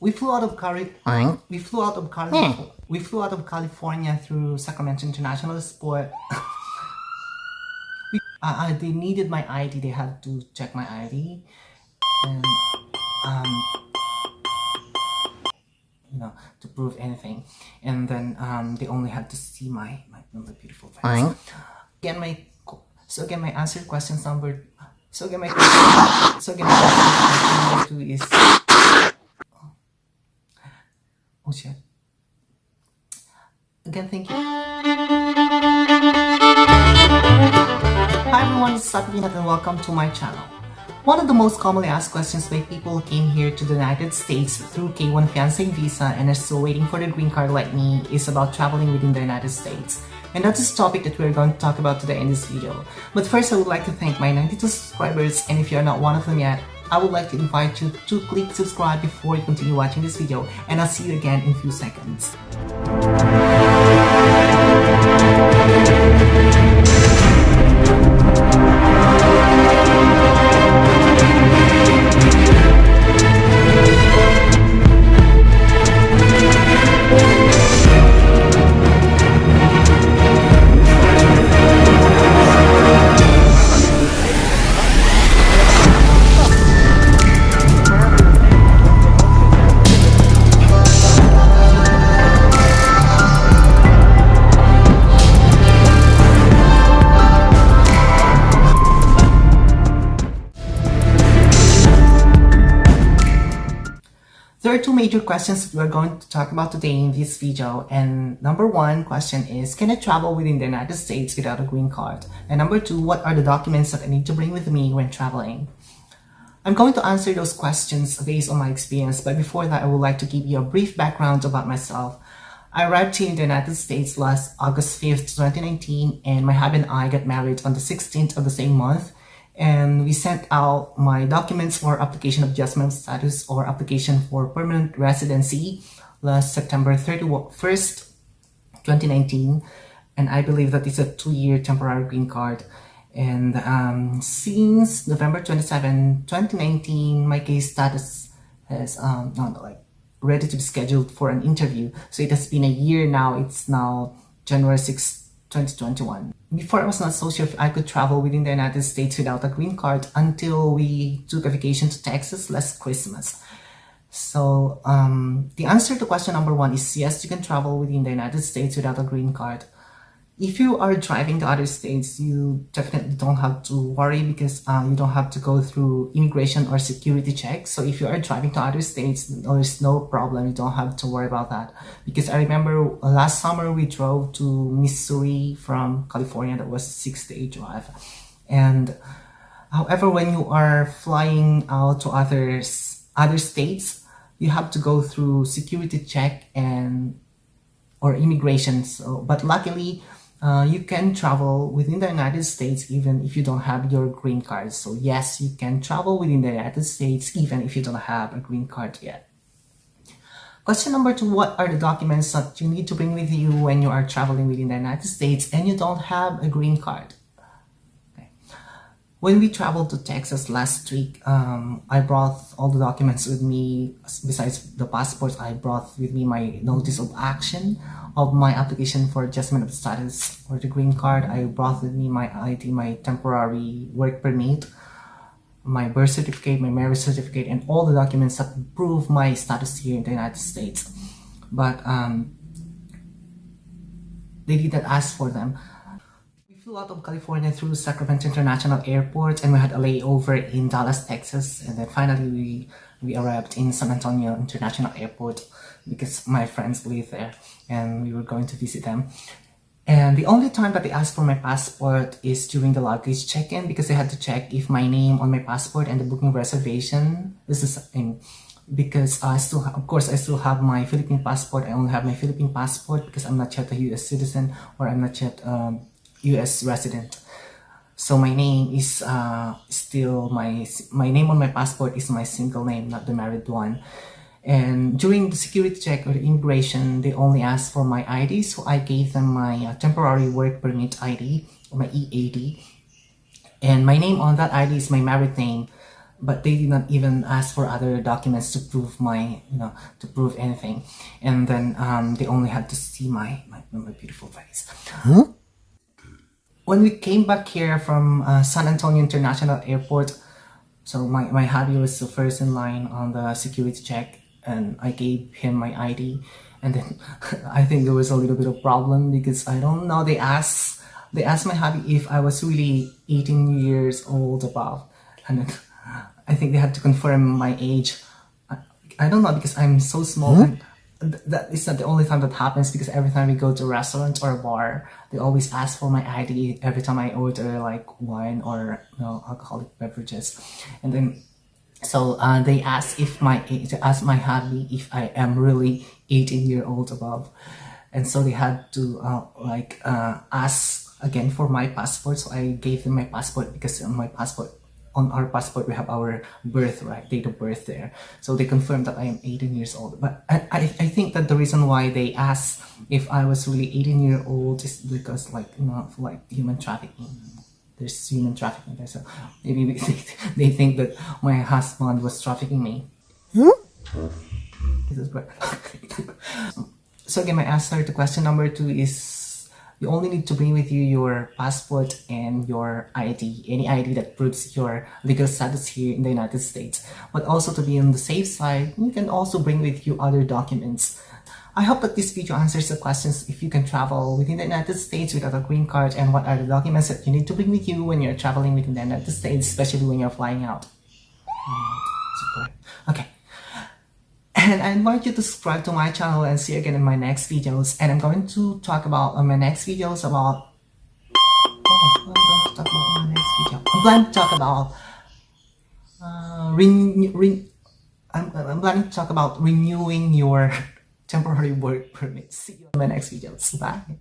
We flew out of California through Sacramento International Airport. They needed my ID. They had to check my ID, and to prove anything. And then they only had to see my beautiful face. Again, my answer questions number. So again, my question number 2 is. Oh shit. Again, thank you. Hi everyone, it's Sabrina and welcome to my channel. One of the most commonly asked questions by people who came here to the United States through K1 Fiance Visa and are still waiting for their green card like me is about traveling within the United States. And that's the topic that we're going to talk about today in this video. But first, I would like to thank my 92 subscribers, and if you're not one of them yet, I would like to invite you to click subscribe before you continue watching this video, and I'll see you again in a few seconds. There are two major questions that we're going to talk about today in this video, and number one question is, can I travel within the United States without a green card? And number two, what are the documents that I need to bring with me when traveling? I'm going to answer those questions based on my experience, but before that I would like to give you a brief background about myself. I arrived here in the United States last August 5th, 2019, and my husband and I got married on the 16th of the same month. And we sent out my documents for application of adjustment of status or application for permanent residency last September 31st, 2019. And I believe that it's a 2-year temporary green card. And since November 27, 2019, my case status has ready to be scheduled for an interview. So it has been a year now. It's now January 6, 2021. Before, I was not so sure if I could travel within the United States without a green card until we took a vacation to Texas last Christmas. So the answer to question number one is yes, you can travel within the United States without a green card. If you are driving to other states, you definitely don't have to worry because you don't have to go through immigration or security checks. So if you are driving to other states, there's no problem. You don't have to worry about that. Because I remember last summer we drove to Missouri from California. That was a 6-day drive. And however, when you are flying out to other states, you have to go through security check or immigration. But luckily, you can travel within the United States even if you don't have your green card. So yes, you can travel within the United States even if you don't have a green card yet. Question number two, what are the documents that you need to bring with you when you are traveling within the United States and you don't have a green card? When we traveled to Texas last week, I brought all the documents with me. Besides the passport, I brought with me my notice of action of my application for adjustment of status or the green card. I brought with me my ID, my temporary work permit, my birth certificate, my marriage certificate, and all the documents that prove my status here in the United States. But they didn't ask for them. We flew out of California through Sacramento International Airport, and we had a layover in Dallas, Texas, and then finally we arrived in San Antonio International Airport because my friends live there and we were going to visit them. And the only time that they asked for my passport is during the luggage check-in, because they had to check if my name on my passport and the booking reservation is the same. Because I still have my Philippine passport. I only have my Philippine passport because I'm not yet a US citizen or I'm not yet US resident. So my name is still my name on my passport is my single name, not the married one. And during the security check or the immigration, they only asked for my ID, so I gave them my temporary work permit ID or my EAD. And my name on that ID is my married name. but they did not even ask for other documents to prove to prove anything. And then they only had to see my beautiful face. When we came back here from San Antonio International Airport, so my hubby was the first in line on the security check, and I gave him my ID. And then I think there was a little bit of problem because I don't know, they asked my hubby if I was really 18 years old above. And then I think they had to confirm my age. I don't know, because I'm so small. And that is not the only time that happens, because every time we go to a restaurant or a bar, they always ask for my ID every time I order like wine or alcoholic beverages. And then so they asked my hubby if I am really 18-year-old above, and so they had to ask again for my passport. So I gave them my passport, because on our passport we have our date of birth there. So they confirmed that I am 18 years old. But I think that the reason why they asked if I was really 18-year-old is because like human trafficking. There's human trafficking there, so maybe they think that my husband was trafficking me. This is great. So again, my answer to question number 2 is you only need to bring with you your passport and your ID, any ID that proves your legal status here in the United States. But also, to be on the safe side, you can also bring with you other documents. I hope that this video answers the questions if you can travel within the United States without a green card, and what are the documents that you need to bring with you when you're traveling within the United States, especially when you're flying out. Okay. And I invite you to subscribe to my channel, and see you again in my next videos. And I'm going to talk about my next videos about... I'm planning to talk about I'm planning to talk about renewing your temporary work permit. See you in my next videos. Bye.